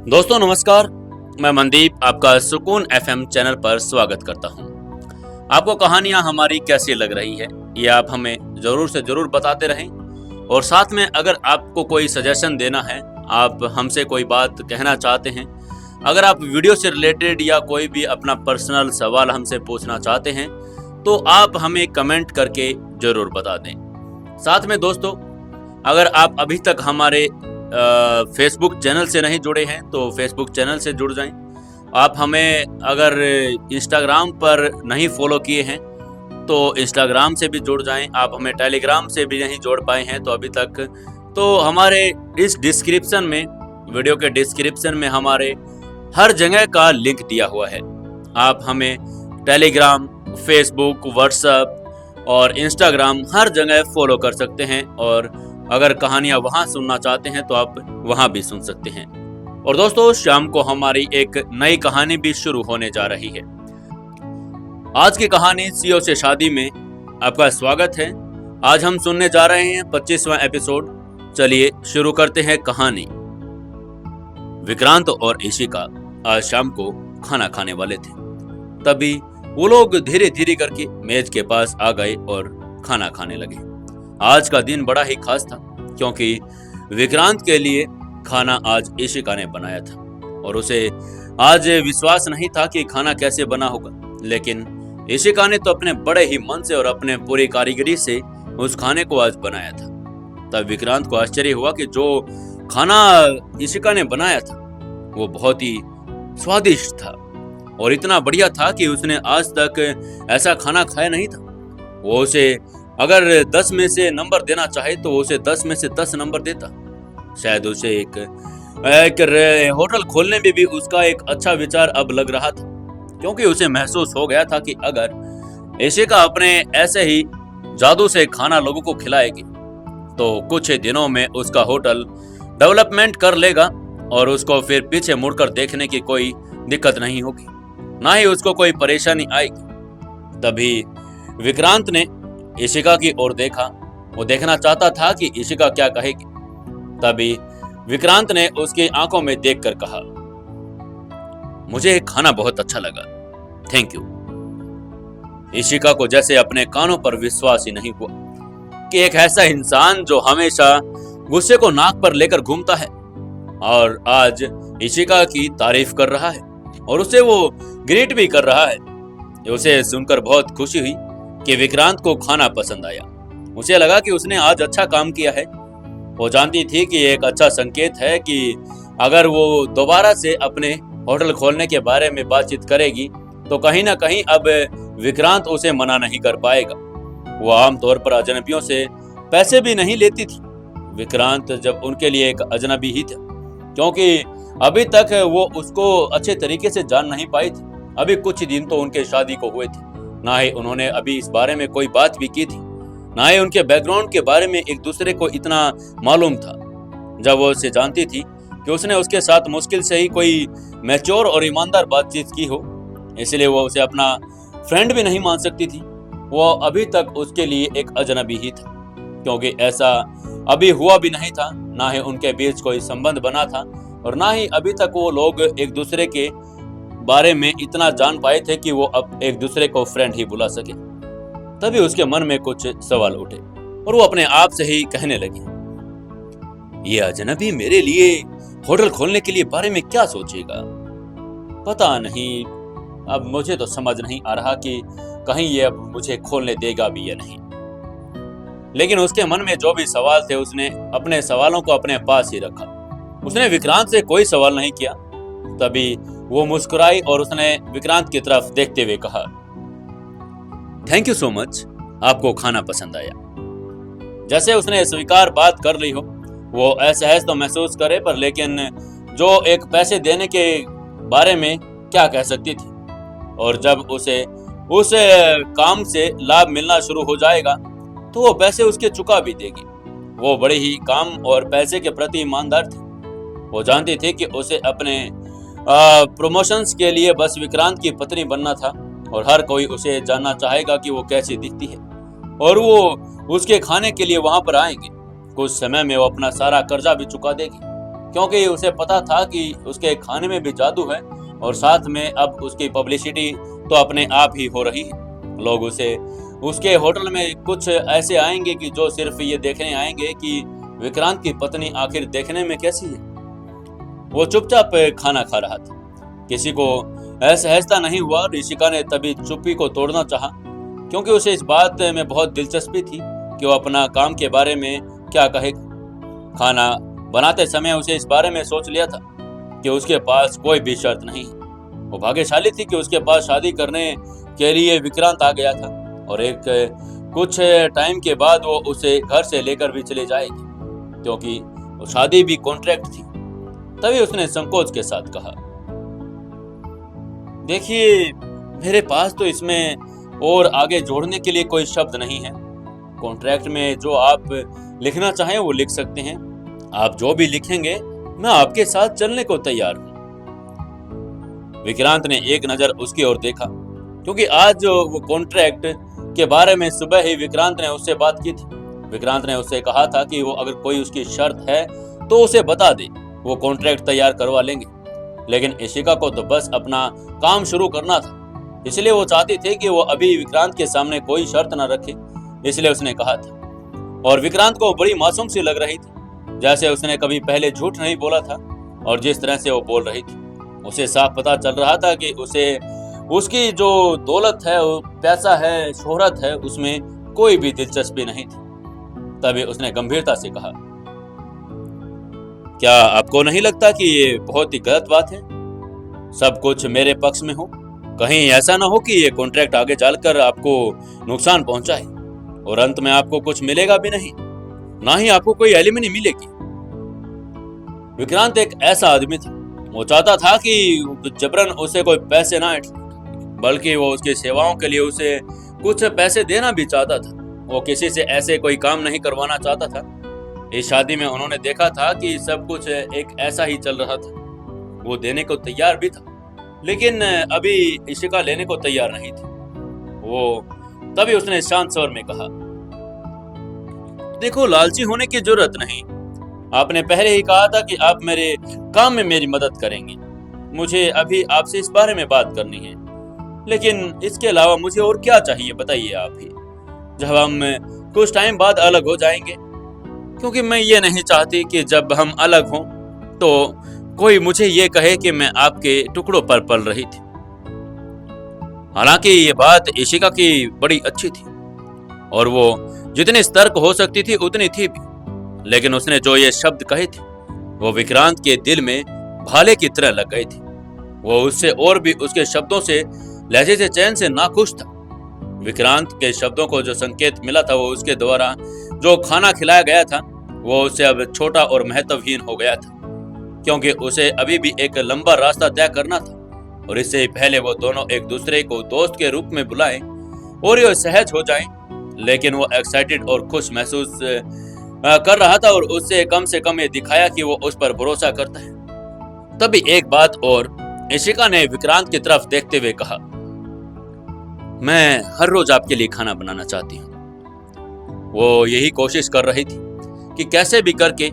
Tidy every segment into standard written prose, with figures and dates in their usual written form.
दोस्तों नमस्कार। मैं मनदीप आपका सुकून एफएम चैनल पर स्वागत करता हूं। आपको कहानियां हमारी कैसी लग रही है ये आप हमें जरूर से जरूर बताते रहें। और साथ में अगर आपको कोई सजेशन देना है, आप हमसे कोई बात कहना चाहते हैं, अगर आप वीडियो से रिलेटेड या कोई भी अपना पर्सनल सवाल हमसे पूछना चाहते हैं तो आप हमें कमेंट करके जरूर बता दें। साथ में दोस्तों, अगर आप अभी तक हमारे फेसबुक चैनल से नहीं जुड़े हैं तो फेसबुक चैनल से जुड़ जाएं। आप हमें अगर इंस्टाग्राम पर नहीं फॉलो किए हैं तो इंस्टाग्राम से भी जुड़ जाएं। आप हमें टेलीग्राम से भी नहीं जोड़ पाए हैं तो अभी तक, तो हमारे इस डिस्क्रिप्शन में, वीडियो के डिस्क्रिप्शन में हमारे हर जगह का लिंक दिया हुआ है। आप हमें टेलीग्राम, फेसबुक, व्हाट्सएप और इंस्टाग्राम हर जगह फॉलो कर सकते हैं। और अगर कहानियां वहां सुनना चाहते हैं तो आप वहां भी सुन सकते हैं। और दोस्तों, शाम को हमारी एक नई कहानी भी शुरू होने जा रही है। आज की कहानी सीओ से शादी में आपका स्वागत है। आज हम सुनने जा रहे हैं 25वां एपिसोड। चलिए शुरू करते हैं कहानी। विक्रांत और इशिका आज शाम को खाना खाने वाले थे। तभी वो लोग धीरे धीरे करके मेज के पास आ गए और खाना खाने लगे। आज का दिन बड़ा ही खास था क्योंकि विक्रांत के लिए खाना आज इशिका ने बनाया था और उसे आज विश्वास नहीं था कि खाना कैसे बना होगा। लेकिन इशिका ने तो अपने बड़े ही मन से और अपने पूरी कारीगरी से उस खाने को आज बनाया था। तब विक्रांत को आश्चर्य हुआ कि जो खाना इशिका ने बनाया था वो बहुत ही स्वादिष्ट था और इतना बढ़िया था कि उसने आज तक ऐसा खाना खाया नहीं था। वो उसे अगर 10 में से नंबर देना चाहे तो उसे 10 में से 10 नंबर देता। शायद उसे एक होटल खोलने में भी उसका एक अच्छा विचार अब लग रहा था, क्योंकि उसे महसूस हो गया था कि अगर इशिका अपने ऐसे ही जादू से खाना लोगों को खिलाएगी तो कुछ ही दिनों में उसका होटल डेवलपमेंट कर लेगा और उसको फिर पीछे मुड़कर देखने की कोई दिक्कत नहीं होगी, ना ही उसको कोई परेशानी आएगी। तभी विक्रांत ने इशिका की ओर देखा। वो देखना चाहता था कि इशिका क्या कहेगी। तभी विक्रांत ने उसकी आंखों में देखकर कहा, मुझे खाना बहुत अच्छा लगा, थैंक यू। इशिका को जैसे अपने कानों पर विश्वास ही नहीं हुआ कि एक ऐसा इंसान जो हमेशा गुस्से को नाक पर लेकर घूमता है और आज इशिका की तारीफ कर रहा है और उसे वो ग्रीट भी कर रहा है। उसे सुनकर बहुत खुशी हुई कि विक्रांत को खाना पसंद आया। उसे लगा कि उसने आज अच्छा काम किया है। वो जानती थी कि एक अच्छा संकेत है कि अगर वो दोबारा से अपने होटल खोलने के बारे में बातचीत करेगी तो कहीं ना कहीं अब विक्रांत उसे मना नहीं कर पाएगा। वो आमतौर पर अजनबियों से पैसे भी नहीं लेती थी। विक्रांत जब उनके लिए एक अजनबी ही था, क्योंकि अभी तक वो उसको अच्छे तरीके से जान नहीं पाई थी। अभी कुछ दिन तो उनके शादी को हुए थे, ना ही उन्होंने अभी इस बारे में कोई बात भी की थी, ना ही उनके बैकग्राउंड के बारे में एक दूसरे को इतना मालूम था। जब वो उसे जानती थी कि उसने उसके साथ मुश्किल से ही कोई मैच्योर और ईमानदार बातचीत की हो, इसलिए वो उसे अपना फ्रेंड भी नहीं मान सकती थी। वो अभी तक उसके लिए एक अजनबी ही था, क्योंकि ऐसा अभी हुआ भी नहीं था, ना ही उनके बीच कोई संबंध बना था और ना ही अभी तक वो लोग एक दूसरे के बारे में इतना जान पाए थे कि वो अब एक दूसरे को फ्रेंड ही बुला सके। तभी उसके मन में कुछ सवाल उठे और वो अपने आप से ही कहने लगी, ये अजनबी मेरे लिए होटल खोलने के लिए बारे में क्या सोचेगा, पता नहीं। अब मुझे तो समझ नहीं आ रहा कि कहीं ये अब मुझे खोलने देगा भी या नहीं। लेकिन उसके मन में जो भी सवाल थे उसने अपने सवालों को अपने पास ही रखा। उसने विक्रांत से कोई सवाल नहीं किया। तभी वो मुस्कुराई और उसने विक्रांत की तरफ देखते हुए कहा, थैंक यू सो मच, आपको खाना पसंद आया। जैसे उसने स्वीकार बात कर ली हो। वो असहज तो महसूस करे पर लेकिन जो एक पैसे देने के बारे में क्या कह सकती थी। और जब उसे उस काम से लाभ मिलना शुरू हो जाएगा तो वो पैसे उसके चुका भी देगी। वो बड़े ही काम और पैसे के प्रति ईमानदार थी। वो जानती थी कि उसे अपने प्रमोशंस के लिए बस विक्रांत की पत्नी बनना था और हर कोई उसे जानना चाहेगा कि वो कैसी दिखती है और वो उसके खाने के लिए वहां पर आएंगे। कुछ समय में वो अपना सारा कर्जा भी चुका देगी, क्योंकि उसे पता था कि उसके खाने में भी जादू है और साथ में अब उसकी पब्लिसिटी तो अपने आप ही हो रही है। लोग उसे उसके होटल में कुछ ऐसे आएंगे कि जो सिर्फ ये देखने आएंगे कि विक्रांत की पत्नी आखिर देखने में कैसी है। वो चुपचाप खाना खा रहा था, किसी को असहजता नहीं हुआ। ऋषिका ने तभी चुप्पी को तोड़ना चाहा, क्योंकि उसे इस बात में बहुत दिलचस्पी थी कि वो अपना काम के बारे में क्या कहेगा। खाना बनाते समय उसे इस बारे में सोच लिया था कि उसके पास कोई भी शर्त नहीं है। वो भाग्यशाली थी कि उसके पास शादी करने के लिए विक्रांत आ गया था और कुछ टाइम के बाद वो उसे घर से लेकर भी चले जाएगी, क्योंकि वो शादी भी कॉन्ट्रैक्ट थी। तभी उसने संकोच के साथ कहा, देखिए मेरे पास तो इसमें और आगे जोड़ने के लिए कोई शब्द नहीं है। कॉन्ट्रैक्ट में जो आप लिखना चाहें वो लिख सकते हैं। आप जो भी लिखेंगे मैं आपके साथ चलने को तैयार हूं। विक्रांत ने एक नजर उसकी ओर देखा, क्योंकि आज जो वो कॉन्ट्रैक्ट के बारे में सुबह ही विक्रांत ने उससे बात की थी। विक्रांत ने उससे कहा था कि वो अगर कोई उसकी शर्त है तो उसे बता दे, वो कॉन्ट्रैक्ट तैयार करवा लेंगे। लेकिन इशिका को तो बस अपना काम शुरू करना था, इसलिए वो चाहती थी कि वो अभी विक्रांत के सामने कोई शर्त न रखे, इसलिए उसने कहा था। और विक्रांत को बड़ी मासूम सी लग रही थी, जैसे उसने कभी पहले झूठ नहीं बोला था। और जिस तरह से वो बोल रही थी, उसे साफ पता चल रहा था कि उसे उसकी जो दौलत है, पैसा है, शोहरत है, उसमें कोई भी दिलचस्पी नहीं थी। तभी उसने गंभीरता से कहा, क्या आपको नहीं लगता कि ये बहुत ही गलत बात है? सब कुछ मेरे पक्ष में हो, कहीं ऐसा ना हो कि ये कॉन्ट्रैक्ट आगे चलकर आपको नुकसान पहुंचाए और अंत में आपको कुछ मिलेगा भी नहीं, ना ही आपको कोई एलिमनी मिलेगी। विक्रांत एक ऐसा आदमी था, वो चाहता था कि जबरन उसे कोई पैसे ना ऐंठे, बल्कि वो उसकी सेवाओं के लिए उसे कुछ पैसे देना भी चाहता था। वो किसी से ऐसे कोई काम नहीं करवाना चाहता था। इस शादी में उन्होंने देखा था कि सब कुछ एक ऐसा ही चल रहा था। वो देने को तैयार भी था, लेकिन अभी इशिका लेने को तैयार नहीं थी। तभी उसने शांत स्वर में कहा, देखो लालची होने की जरूरत नहीं। आपने पहले ही कहा था कि आप मेरे काम में मेरी मदद करेंगे। मुझे अभी आपसे इस बारे में बात करनी है, लेकिन इसके अलावा मुझे और क्या चाहिए बताइए आप ही। जब हम कुछ टाइम बाद अलग हो जाएंगे, क्योंकि मैं ये नहीं चाहती कि जब हम अलग हों तो कोई मुझे ये कहे कि मैं आपके टुकड़ों पर पल रही थी। हालांकि ये बात इशिका की बड़ी अच्छी थी और वो जितनी सतर्क हो सकती थी उतनी थी भी, लेकिन उसने जो ये शब्द कहे थे वो विक्रांत के दिल में भाले की तरह लग गए थे। वो उससे और भी उसके शब्दों से लहजे से चैन से नाखुश था। विक्रांत के शब्दों को जो संकेत मिला था, वो उसके द्वारा जो खाना खिलाया गया था वो उससे अब छोटा और महत्वहीन हो गया था, क्योंकि उसे अभी भी एक लंबा रास्ता तय करना था। और इससे ही पहले वो दोनों एक दूसरे को दोस्त के रूप में बुलाएं और ये सहज हो जाएं, लेकिन वो एक्साइटेड और खुश महसूस कर रहा था और उससे कम ये दिखाया कि वो उस पर भरोसा करता है। तभी एक बात और, इशिका ने विक्रांत की तरफ देखते हुए कहा, मैं हर रोज आपके लिए खाना बनाना चाहती हूँ। वो यही कोशिश कर रही थी कि कैसे भी करके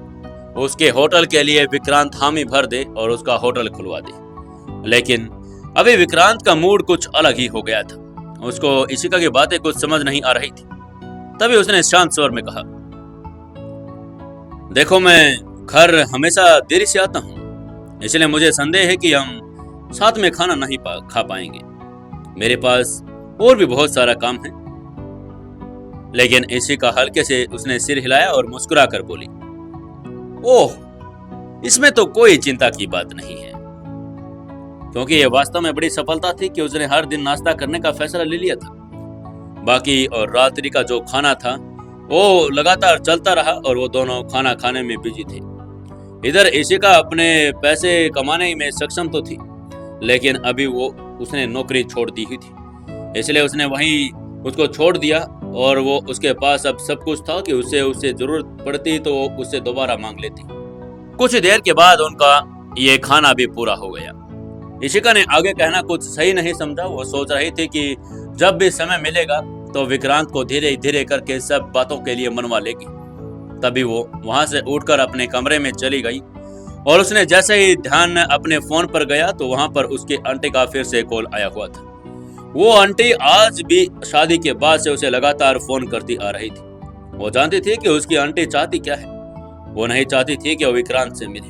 उसके होटल के लिए विक्रांत हामी भर दे और उसका होटल खुलवा दे। लेकिन अभी विक्रांत का मूड कुछ अलग ही हो गया था। उसको इशिका की बातें कुछ समझ नहीं आ रही थी। तभी उसने शांत स्वर में कहा, देखो मैं घर हमेशा देरी से आता हूँ, इसलिए मुझे संदेह है कि हम साथ में खाना नहीं खा पाएंगे। मेरे पास और भी बहुत सारा काम है। लेकिन इशिका हल्के से उसने सिर हिलाया और मुस्कुरा कर बोली, ओह, इसमें तो कोई चिंता की बात नहीं है, क्योंकि यह वास्तव में बड़ी सफलता थी कि उसने हर दिन नाश्ता करने का फैसला ले लिया था। बाकी और रात्रि का जो खाना था वो लगातार चलता रहा और वो दोनों खाना खाने में बिजी थे। इधर इशिका अपने पैसे कमाने में सक्षम तो थी, लेकिन अभी उसने नौकरी छोड़ दी ही थी, इसलिए उसने वहीं उसको छोड़ दिया और वो उसके पास अब सब कुछ था कि उससे जरूरत पड़ती तो उससे दोबारा मांग लेती। कुछ देर के बाद उनका ये खाना भी पूरा हो गया। इशिका ने आगे कहना कुछ सही नहीं समझा। वो सोच रही थी कि जब भी समय मिलेगा तो विक्रांत को धीरे धीरे करके सब बातों के लिए मनवा लेगी। तभी वो वहां से उठकर अपने कमरे में चली गई और उसने जैसे ही ध्यान अपने फोन पर गया तो वहां पर उसके आंटी का फिर से कॉल आया हुआ था। वो आंटी आज भी शादी के बाद से उसे लगातार फोन करती आ रही थी। वो जानती थी कि उसकी आंटी चाहती क्या है। वो नहीं चाहती थी कि वो विक्रांत से मिले,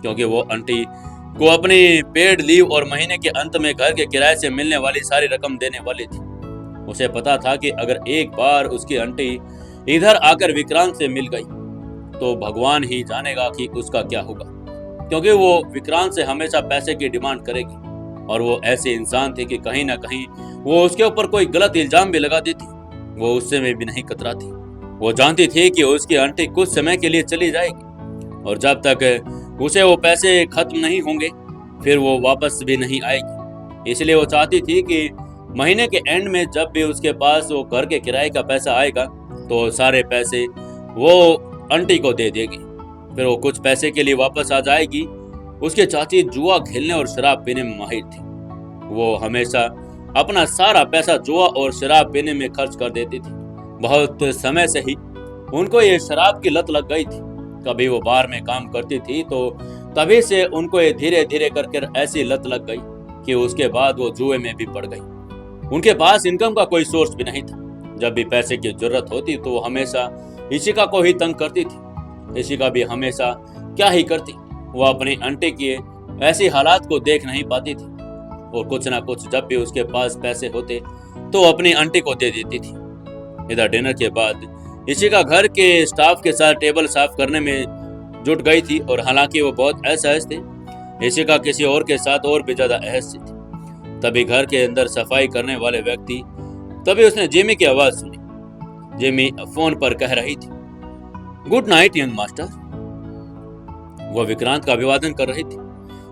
क्योंकि वो आंटी को अपनी पेड लीव और महीने के अंत में घर के किराए से मिलने वाली सारी रकम देने वाली थी। उसे पता था कि अगर एक बार उसकी आंटी इधर आकर विक्रांत से मिल गई तो भगवान ही जानेगा कि उसका क्या होगा, क्योंकि वो विक्रांत से हमेशा पैसे की डिमांड करेगी। और वो ऐसे इंसान थे कि कहीं ना कहीं वो उसके ऊपर कोई गलत इल्जाम भी लगा देती, वो उससे में भी नहीं कतराती। वो जानती थी कि उसकी आंटी कुछ समय के लिए चली जाएगी और जब तक उसे वो पैसे खत्म नहीं होंगे फिर वो वापस भी नहीं आएगी। इसलिए वो चाहती थी कि महीने के एंड में जब भी उसके पास वो घर के किराए का पैसा आएगा तो सारे पैसे वो आंटी को दे देगी। फिर वो कुछ पैसे के लिए वापस आ जाएगी। उसके चाची जुआ खेलने और शराब पीने में माहिर थी। वो हमेशा अपना सारा पैसा जुआ और शराब पीने में खर्च कर देती थी। बहुत समय से ही उनको ये शराब की लत लग गई थी। कभी वो बार में काम करती थी तो तभी से उनको ये धीरे धीरे करके ऐसी लत लग गई कि उसके बाद वो जुए में भी पड़ गई। उनके पास इनकम का कोई सोर्स भी नहीं था। जब भी पैसे की जरूरत होती तो वो हमेशा इशिका को ही तंग करती थी। इशिका भी हमेशा क्या ही करती, वो अपनी आंटी की ऐसी हालात को देख नहीं पाती थी और कुछ ना कुछ जब भी उसके पास पैसे होते तो अपनी आंटी को दे देती थी। इधर डिनर के बाद इशिका घर के स्टाफ के साथ टेबल साफ करने में जुट गई थी और हालांकि वो बहुत असहज थे, इशिका किसी और के साथ और भी ज्यादा असहज थी। तभी घर के अंदर सफाई करने वाले व्यक्ति तभी उसने जिमी की आवाज सुनी। जिमी फोन पर कह रही थी, गुड नाइट यंग मास्टर। वह विक्रांत का अभिवादन कर रही थी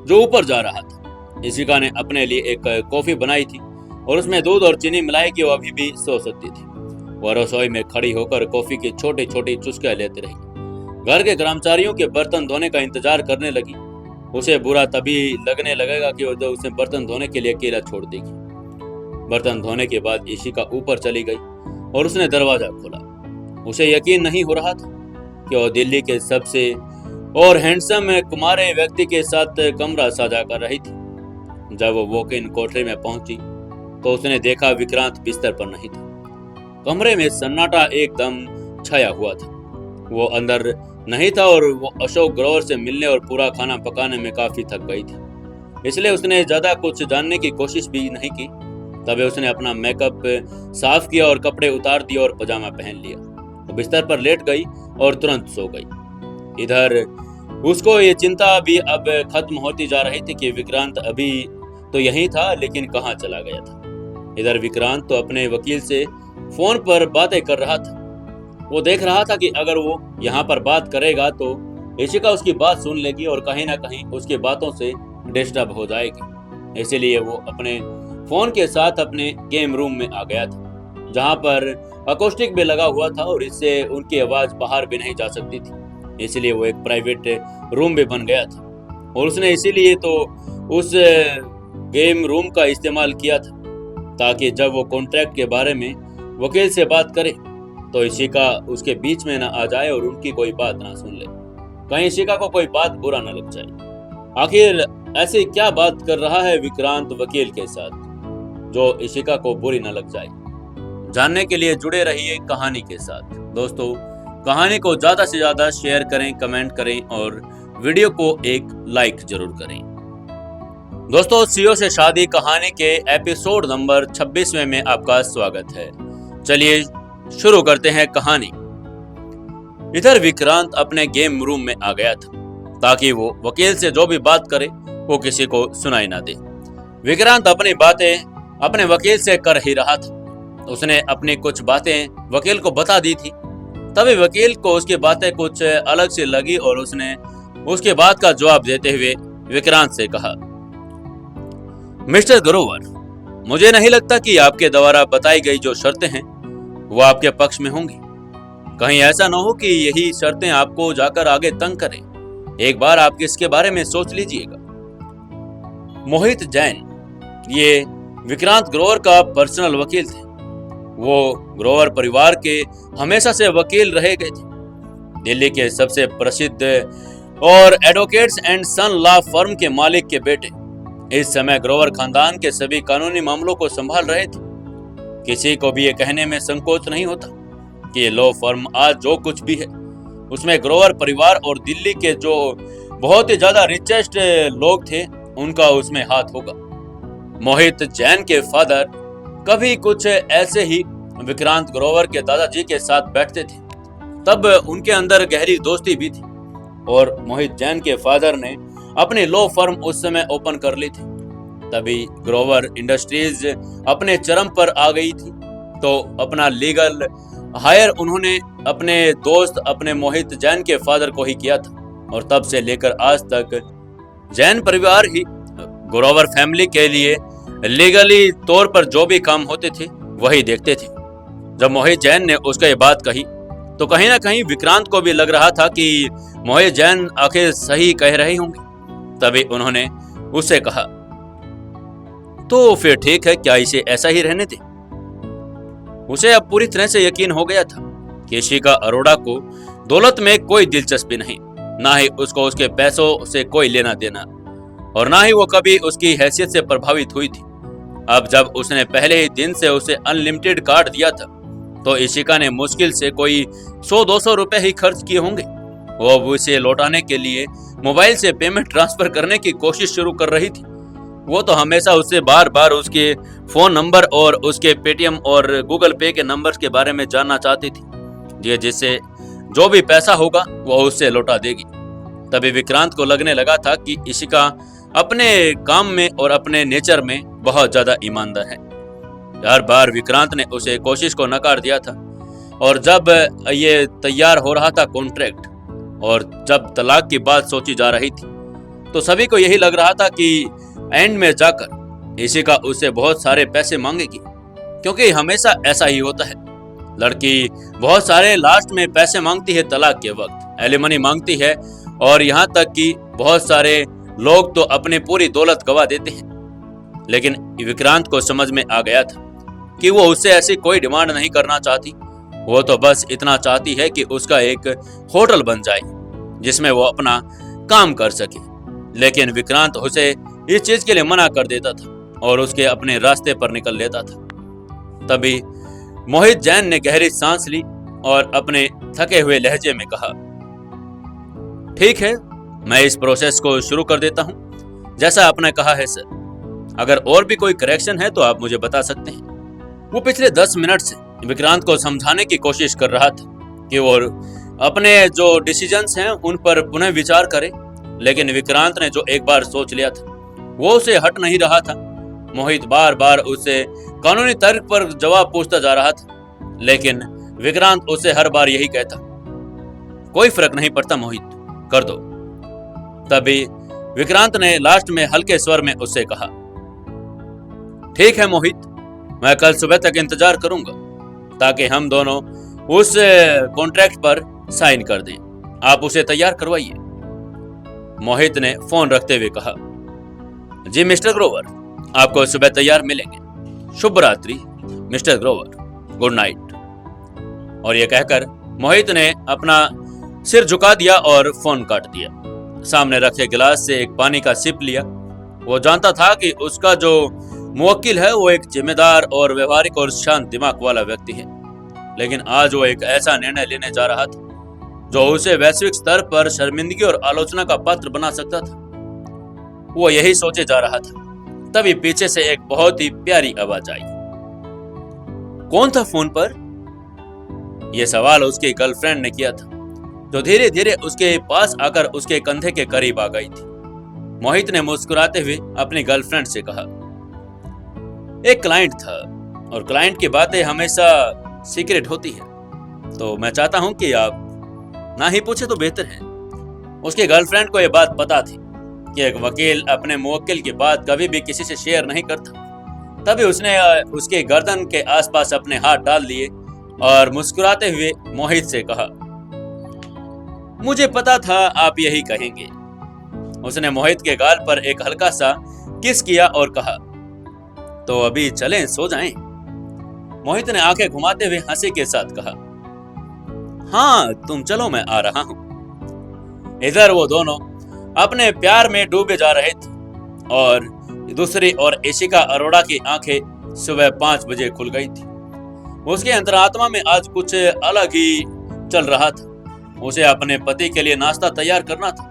जो ऊपर जा रहा था। इशिका ने अपने लिए एक कॉफी बनाई थी और उसमें दूध और चीनी मिलाई कि वो अभी भी सो सकती थी। वह रसोई में खड़ी होकर कॉफी की छोटी छोटी चुस्कियां लेती रही। घर के कर्मचारियों के बर्तन धोने का इंतजार करने लगी। उसे बुरा तभी लगने लगेगा कि वो उसे बर्तन धोने के लिए अकेला छोड़ देगी। बर्तन धोने के बाद इशिका ऊपर चली गई और उसने दरवाजा खोला। उसे यकीन नहीं हो रहा था कि वो दिल्ली के सबसे और हैंडसम कुमारे व्यक्ति के साथ कमरा साझा कर रही थी। जब वो वॉक इन कोठरी में पहुंची तो उसने देखा विक्रांत बिस्तर पर नहीं था। कमरे में सन्नाटा एकदम छाया हुआ था। वो अंदर नहीं था और वो अशोक ग्रोवर से मिलने और पूरा खाना पकाने में काफी थक गई थी, इसलिए उसने ज्यादा कुछ जानने की कोशिश भी नहीं की। तभी उसने अपना मेकअप साफ किया और कपड़े उतार दिए और पजामा पहन लिया। वो बिस्तर पर लेट गई और तुरंत सो गई। इधर उसको ये चिंता भी अब खत्म होती जा रही थी कि विक्रांत अभी तो यही था लेकिन कहाँ चला गया था। इधर विक्रांत तो अपने वकील से फोन पर बातें कर रहा था। वो देख रहा था कि अगर वो यहाँ पर बात करेगा तो इशिका उसकी बात सुन लेगी और कहीं ना कहीं उसकी बातों से डिस्टर्ब हो जाएगी। इसीलिए वो अपने फोन के साथ अपने गेम रूम में आ गया था, जहाँ पर अकोस्टिक भी लगा हुआ था और इससे उनकी आवाज बाहर भी नहीं जा सकती थी। इसलिए वो एक प्राइवेट रूम भी बन गया था और उसने इसीलिए तो उस गेम रूम का इस्तेमाल किया था ताकि जब वो कॉन्ट्रैक्ट के बारे में वकील से बात करे तो इशिका उसके बीच में ना आ जाए और उनकी कोई बात ना सुन ले, कहीं इशिका को कोई बात बुरा ना लग जाए। आखिर ऐसी क्या बात कर रहा है विक्रांत वकील के साथ जो इशिका को बुरी न लग जाए। जानने के लिए जुड़े रहिए कहानी के साथ। दोस्तों, कहानी को ज्यादा से ज्यादा शेयर करें, कमेंट करें और वीडियो को एक लाइक जरूर करें। दोस्तों, सीओ से शादी कहानी के एपिसोड नंबर 26वें में आपका स्वागत है। चलिए शुरू करते हैं कहानी। इधर विक्रांत अपने गेम रूम में आ गया था ताकि वो वकील से जो भी बात करे वो किसी को सुनाई ना दे। विक्रांत अपनी बातें अपने वकील से कर ही रहा था। उसने अपनी कुछ बातें वकील को बता दी थी। तभी वकील को उसकी बातें कुछ अलग सी लगी और उसने उसके बात का जवाब देते हुए विक्रांत से कहा, मिस्टर ग्रोवर, मुझे नहीं लगता कि आपके द्वारा बताई गई जो शर्तें हैं वो आपके पक्ष में होंगी। कहीं ऐसा न हो कि यही शर्तें आपको जाकर आगे तंग करें। एक बार आप इसके बारे में सोच लीजिएगा। मोहित जैन ये विक्रांत ग्रोवर का पर्सनल वकील थे। वो ग्रोवर परिवार के हमेशा से वकील रहे गए थे। दिल्ली के सबसे प्रसिद्ध और advocates and son law firm के मालिक के बेटे इस समय ग्रोवर खानदान के सभी कानूनी मामलों को संभाल रहे थे। किसी को भी ये कहने में संकोच नहीं होता कि ये लॉ फर्म आज जो कुछ भी है उसमें ग्रोवर परिवार और दिल्ली के जो बहुत ही ज्यादा रिचेस्ट लोग थे उनका उसमें हाथ होगा। मोहित जैन के फादर कभी कुछ ऐसे ही विक्रांत ग्रोवर के दादाजी के साथ बैठते थे। तब उनके अंदर गहरी दोस्ती भी थी और मोहित जैन के फादर ने अपनी लॉ फर्म उस समय ओपन कर ली थी। तभी ग्रोवर इंडस्ट्रीज अपने चरम पर आ गई थी, तो अपना लीगल हायर उन्होंने अपने दोस्त अपने मोहित जैन के फादर को ही किया था और तब से लेकर आज तक जैन परिवार ही ग्रोवर फैमिली के लिए लीगली तौर पर जो भी काम होते थे वही देखते थे। जब मोहित जैन ने उसको ये बात कही तो कहीं ना कहीं विक्रांत को भी लग रहा था कि मोहित जैन आखिर सही कह रहे होंगे। तभी उन्होंने उससे कहा, तो फिर ठीक है, क्या इसे ऐसा ही रहने दे। उसे अब पूरी तरह से यकीन हो गया था कि इशिका अरोड़ा को दौलत में कोई दिलचस्पी नहीं, ना ही उसको उसके पैसों से कोई लेना देना और ना ही वो कभी उसकी हैसियत से प्रभावित हुई थी। अब जब उसने पहले ही दिन से उसे अनलिमिटेड कार्ड दिया था तो इशिका ने मुश्किल से कोई 100-200 रुपए ही खर्च किए होंगे। वो अब उसे लौटाने के लिए मोबाइल से पेमेंट ट्रांसफर करने की कोशिश शुरू कर रही थी। वो तो हमेशा उससे बार बार उसके फोन नंबर और उसके पेटीएम और गूगल पे के नंबर्स के बारे में जानना चाहती थी, जिससे जो भी पैसा होगा वो उससे लौटा देगी। तभी विक्रांत को लगने लगा था कि इशिका अपने काम में और अपने नेचर में बहुत ज्यादा ईमानदार है। हर बार विक्रांत ने उसे कोशिश को नकार दिया था और जब ये तैयार हो रहा था कॉन्ट्रैक्ट और जब तलाक की बात सोची जा रही थी तो सभी को यही लग रहा था कि एंड में जाकर इशिका उससे बहुत सारे पैसे मांगेगी, क्योंकि हमेशा ऐसा ही होता है। लड़की बहुत सारे लास्ट में पैसे मांगती है, तलाक के वक्त एलिमनी मांगती है और यहाँ तक कि बहुत सारे लोग तो अपनी पूरी दौलत गवा देते हैं। लेकिन विक्रांत को समझ में आ गया था कि वो उससे ऐसी कोई डिमांड नहीं करना चाहती। वो तो बस इतना चाहती है कि उसका एक होटल बन जाए जिसमें वो अपना काम कर सके। लेकिन विक्रांत उसे इस चीज के लिए मना कर देता था और उसके अपने रास्ते पर निकल लेता था। तभी मोहित जैन ने गहरी सांस ली और अपने थके हुए लहजे में कहा, ठीक है, मैं इस प्रोसेस को शुरू कर देता हूं जैसा आपने कहा है सर। अगर और भी कोई करेक्शन है तो आप मुझे बता सकते हैं। वो पिछले 10 मिनट से विक्रांत को समझाने की कोशिश कर रहा था कि वो अपने जो डिसीजंस हैं उन पर पुनः विचार करे, लेकिन विक्रांत ने जो एक बार सोच लिया था वो उसे हट नहीं रहा था। मोहित बार बार उसे कानूनी तर्क पर जवाब पूछता जा रहा था, लेकिन विक्रांत उसे हर बार यही कहता, कोई फर्क नहीं पड़ता मोहित, कर दो। तभी विक्रांत ने लास्ट में हल्के स्वर में उससे कहा, ठीक है मोहित, मैं कल सुबह तक इंतजार करूंगा ताकि हम दोनों उस कॉन्ट्रैक्ट पर साइन कर दें। आप उसे तैयार करवाइए। मोहित ने फोन रखते हुए कहा, जी मिस्टर ग्रोवर, आपको सुबह तैयार मिलेंगे। शुभ रात्रि मिस्टर ग्रोवर, गुड नाइट। और यह कहकर मोहित ने अपना सिर झुका दिया और फोन काट दिया। सामने रखे गिलास से एक पानी का सिप लिया। वो जानता था कि उसका जो मुवक्किल है वो एक जिम्मेदार और व्यवहारिक और शांत दिमाग वाला व्यक्ति है, लेकिन आज वो एक ऐसा निर्णय लेने जा रहा था जो उसे वैश्विक स्तर पर शर्मिंदगी और आलोचना का पात्र बना सकता था। वो यही सोचे जा रहा था, तभी पीछे से एक बहुत ही प्यारी आवाज आई। कौन था फोन पर? यह सवाल उसकी गर्लफ्रेंड ने किया था, जो धीरे धीरे उसके पास आकर उसके कंधे के करीब आ गई थी। मोहित ने मुस्कुराते हुए अपनी गर्लफ्रेंड से कहा, एक क्लाइंट था और क्लाइंट की बातें हमेशा सीक्रेट होती है, तो मैं चाहता हूं कि आप ना ही पूछे तो बेहतर है। उसकी गर्लफ्रेंड को यह बात पता थी कि एक वकील अपने मुवक्किल की बात कभी भी किसी से शेयर नहीं करता। तभी उसने उसके गर्दन के आसपास अपने हाथ डाल लिए और मुस्कुराते हुए मोहित से कहा, मुझे पता था आप यही कहेंगे। उसने मोहित के गाल पर एक हल्का सा किस किया और कहा, तो अभी चलें, सो जाएं। मोहित ने आंखें घुमाते हुए हंसी के साथ कहा, हाँ तुम चलो, मैं आ रहा हूं। इधर वो दोनों अपने प्यार में डूबे जा रहे थे और दूसरी ओर इशिका अरोड़ा की आंखें सुबह 5 बजे खुल गई थी। उसके अंतरात्मा में आज कुछ अलग ही चल रहा था। उसे अपने पति के लिए नाश्ता तैयार करना था।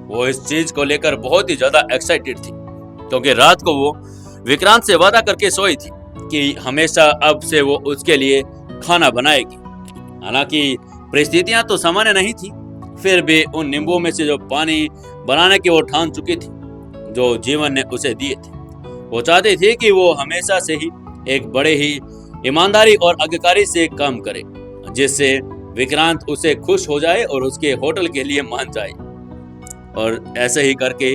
वो इस चीज को लेकर बहुत ही ज्यादा एक्साइटेड थी क्योंकि रात को वो विक्रांत से वादा करके सोई थी कि हमेशा अब से वो उसके लिए खाना बनाएगी। हालांकि परिस्थितियां तो सामान्य नहीं थी, फिर भी उन नींबुओं में से जो पानी बनाने की वो ठान चुकी थी, जो जीवन ने उसे दिए थे, वो चाहती थी कि वो हमेशा से ही एक बड़े ही ईमानदारी और आज्ञाकारी से काम करे, जिससे विक्रांत उसे खुश हो जाए और उसके होटल के लिए मान जाए। और ऐसे ही करके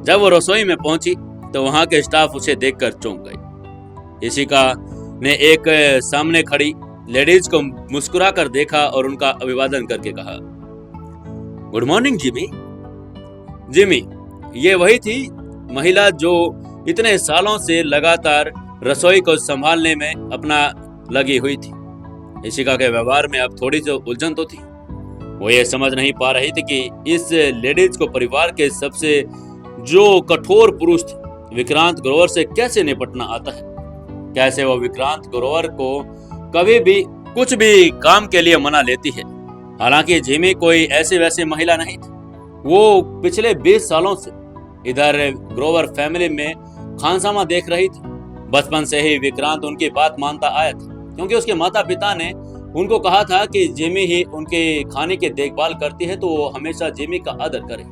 जब वो रसोई में पहुंची तो वहां के स्टाफ उसे देखकर चौंक गए। इशिका ने एक सामने खड़ी लेडीज को मुस्कुराकर देखा और उनका अभिवादन करके कहा, गुड मॉर्निंग जिमी। जिमी ये वही थी महिला जो इतने सालों से लगातार रसोई को संभालने में अपना लगी हुई थी। इशिका के व्यवहार में अब थोड़ी सी उलझन तो थी। वो ये समझ नहीं पा रही थी कि इस लेडीज को परिवार के सबसे जो कठोर पुरुष थे विक्रांत ग्रोवर से कैसे निपटना आता है। कैसे वो विक्रांत ग्रोवर को कभी भी कुछ भी काम के लिए मना लेती है। हालांकि जिमी कोई ऐसी वैसी महिला नहीं थी। वो पिछले 20 सालों से इधर ग्रोवर फैमिली में खानसामा देख रही थी। बचपन से ही विक्रांत उनकी बात मानता आया था क्योंकि उसके माता पिता ने उनको कहा था कि जिमी ही उनके खाने की देखभाल करती है तो वो हमेशा जिमी का आदर करे।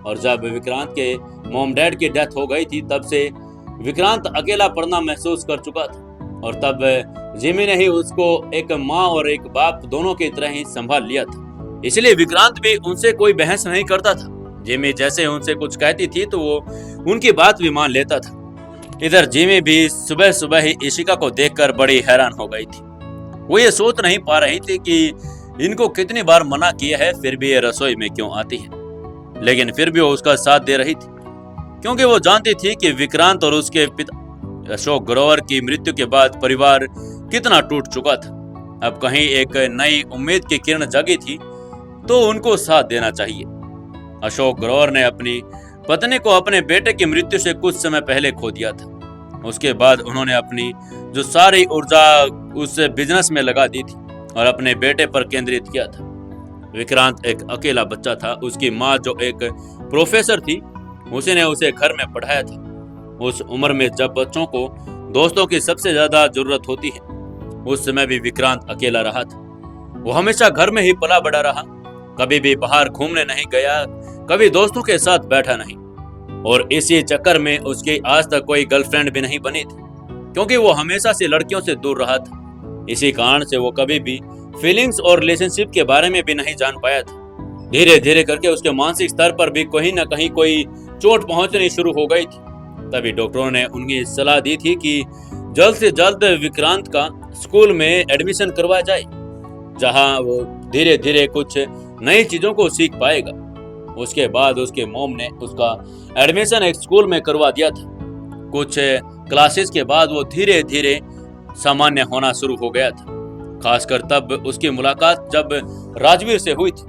और जब विक्रांत के मॉम डैड की डेथ हो गई थी तब से विक्रांत अकेला पड़ना महसूस कर चुका था और तब जिमी ने ही उसको एक माँ और एक बाप दोनों की तरह ही संभाल लिया था। इसलिए विक्रांत भी उनसे कोई बहस नहीं करता था। जिमी जैसे उनसे कुछ कहती थी तो वो उनकी बात भी मान लेता था। इधर जिमी भी सुबह सुबह ही इशिका को देखकर बड़ी हैरान हो गई थी। वो ये सोच नहीं पा रही थी कि इनको कितनी बार मना किया है फिर भी ये रसोई में क्यों आती है, लेकिन फिर भी वो उसका साथ दे रही थी क्योंकि वो जानती थी कि विक्रांत और उसके पिता अशोक ग्रोवर की मृत्यु के बाद परिवार कितना टूट चुका था। अब कहीं एक नई उम्मीद की किरण जगी थी तो उनको साथ देना चाहिए। अशोक ग्रोवर ने अपनी पत्नी को अपने बेटे की मृत्यु से कुछ समय पहले खो दिया था। उसके बाद उन्होंने अपनी जो सारी ऊर्जा उस बिजनेस में लगा दी थी और अपने बेटे पर केंद्रित किया था। विक्रांत एक अकेला बच्चा था। उसकी माँ जो एक प्रोफेसर थी उसने उसे घर में पढ़ाया था। उस उम्र में जब बच्चों को दोस्तों की सबसे ज्यादा जरूरत होती है उस समय भी विक्रांत अकेला रहा था। वो हमेशा घर में ही पला बड़ा रहा, कभी भी बाहर घूमने नहीं गया, कभी दोस्तों के साथ बैठा नहीं और इसी चक्कर में उसकी आज तक कोई गर्लफ्रेंड भी नहीं बनी थी क्योंकि वो हमेशा से लड़कियों से दूर रहा था। इसी कारण से वो कभी भी फीलिंग्स और रिलेशनशिप के बारे में भी नहीं जान पाया था। धीरे धीरे करके उसके मानसिक स्तर पर भी कहीं ना कहीं कोई चोट पहुंचनी शुरू हो गई थी। तभी डॉक्टरों ने उनकी सलाह दी थी कि जल्द से जल्द विक्रांत का स्कूल में एडमिशन करवाया जाए जहां वो धीरे धीरे कुछ नई चीजों को सीख पाएगा। उसके बाद उसके मॉम ने उसका एडमिशन एक स्कूल में करवा दिया था। कुछ क्लासेस के बाद वो धीरे धीरे सामान्य होना शुरू हो गया था। खासकर तब उसकी मुलाकात जब राजवीर से हुई थी।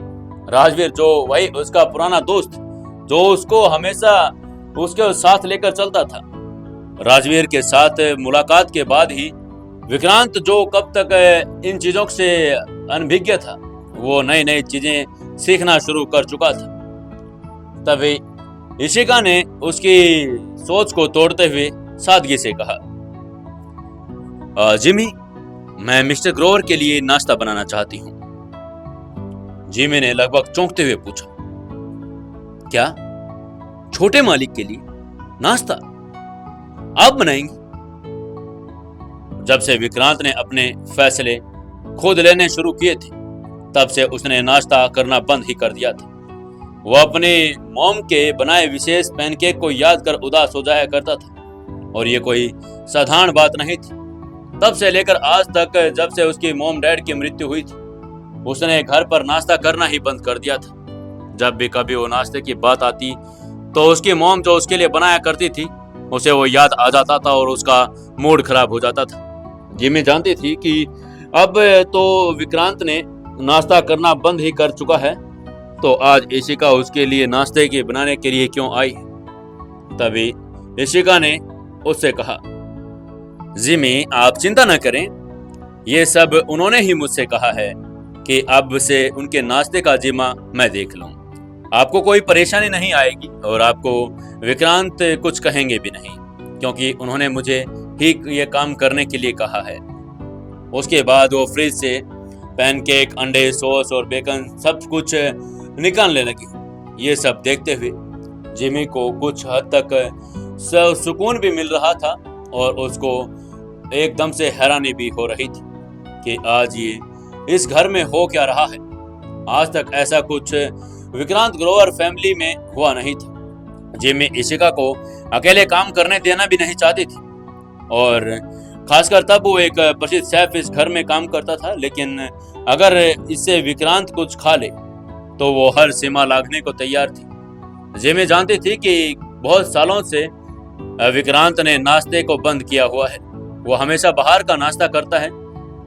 राजवीर जो वही उसका पुराना दोस्त जो उसको हमेशा उसके साथ लेकर चलता था। राजवीर के साथ मुलाकात के बाद ही विक्रांत जो कब तक इन चीजों से अनभिज्ञ था वो नई नई चीजें सीखना शुरू कर चुका था। तभी इशिका ने उसकी सोच को तोड़ते हुए सादगी से कहा, जिमी, मैं मिस्टर ग्रोवर के लिए नाश्ता बनाना चाहती हूँ। जिमी ने लगभग चौंकते हुए पूछा, क्या छोटे मालिक के लिए नाश्ता आप बनाएंगी? जब से विक्रांत ने अपने फैसले खुद लेने शुरू किए थे तब से उसने नाश्ता करना बंद ही कर दिया था। वो अपने मॉम के बनाए विशेष पैनकेक को याद कर उदास हो जाया करता था और ये कोई साधारण बात नहीं थी। तब से लेकर आज तक जब से उसकी मॉम डैड की मृत्यु हुई थी उसने घर पर नाश्ता करना ही बंद कर दिया था। जब भी कभी वो नाश्ते की बात आती तो उसकी मॉम जो उसके लिए बनाया करती थी उसे वो याद आ जाता था और उसका मूड खराब हो जाता था। जिमी जानती थी कि अब तो विक्रांत ने नाश्ता करना बंद ही कर चुका है तो आज इशिका उसके लिए नाश्ते के बनाने के लिए क्यों आई है? तभी इशिका ने उससे कहा, जिमी आप चिंता न करें, ये सब उन्होंने ही मुझसे कहा है कि अब से उनके नाश्ते का जिम्मा मैं देख लूं। आपको कोई परेशानी नहीं आएगी और आपको विक्रांत कुछ कहेंगे भी नहीं, क्योंकि उन्होंने मुझे ही ये काम करने के लिए कहा है। उसके बाद वो फ्रिज से पैनकेक, अंडे, सॉस और बेकन सब कुछ निकालने लगी। ये सब देखते हुए जिमी को कुछ हद तक सुकून भी मिल रहा था और उसको एकदम से हैरानी भी हो रही थी कि आज ये इस घर में हो क्या रहा है। आज तक ऐसा कुछ विक्रांत ग्रोवर फैमिली में हुआ नहीं था। जिमी इशिका को अकेले काम करने देना भी नहीं चाहती थी और खासकर तब वो एक प्रसिद्ध शेफ इस घर में काम करता था, लेकिन अगर इससे विक्रांत कुछ खा ले तो वो हर सीमा लांघने को तैयार थी। जिमी जानती थी कि बहुत सालों से विक्रांत ने नाश्ते को बंद किया हुआ है। वो हमेशा बाहर का नाश्ता करता है।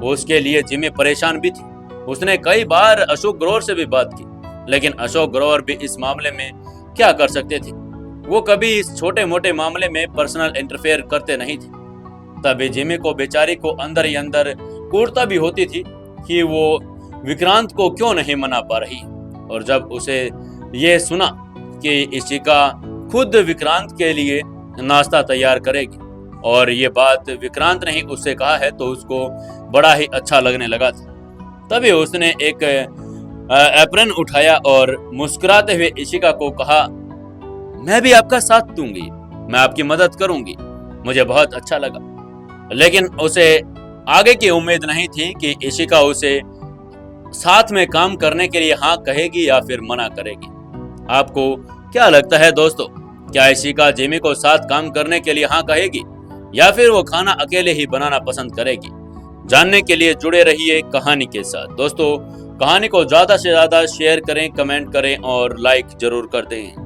उसके लिए जिमी परेशान भी थी। उसने कई बार अशोक ग्रोवर से भी बात की, लेकिन अशोक ग्रोवर भी इस मामले में क्या कर सकते थे। वो कभी इस छोटे मोटे मामले में पर्सनल इंटरफेयर करते नहीं थे। तभी जिमी को बेचारी को अंदर ही अंदर कूटता भी होती थी कि वो विक्रांत को क्यों नहीं मना पा रही। और जब उसे ये सुना कि इशिका खुद विक्रांत के लिए नाश्ता तैयार करेगी और ये बात विक्रांत ने ही उससे कहा है, तो उसको बड़ा ही अच्छा लगने लगा था। तभी उसने एक एप्रन उठाया और मुस्कुराते हुए इशिका को कहा, मैं भी आपका साथ दूंगी, मैं आपकी मदद करूंगी, मुझे बहुत अच्छा लगा। लेकिन उसे आगे की उम्मीद नहीं थी कि इशिका उसे साथ में काम करने के लिए हाँ कहेगी या फिर मना करेगी। आपको क्या लगता है दोस्तों, क्या इशिका जिमी को साथ काम करने के लिए हाँ कहेगी या फिर वो खाना अकेले ही बनाना पसंद करेगी? जानने के लिए जुड़े रहिए कहानी के साथ। दोस्तों, कहानी को ज्यादा से ज्यादा शेयर करें, कमेंट करें और लाइक जरूर कर दें।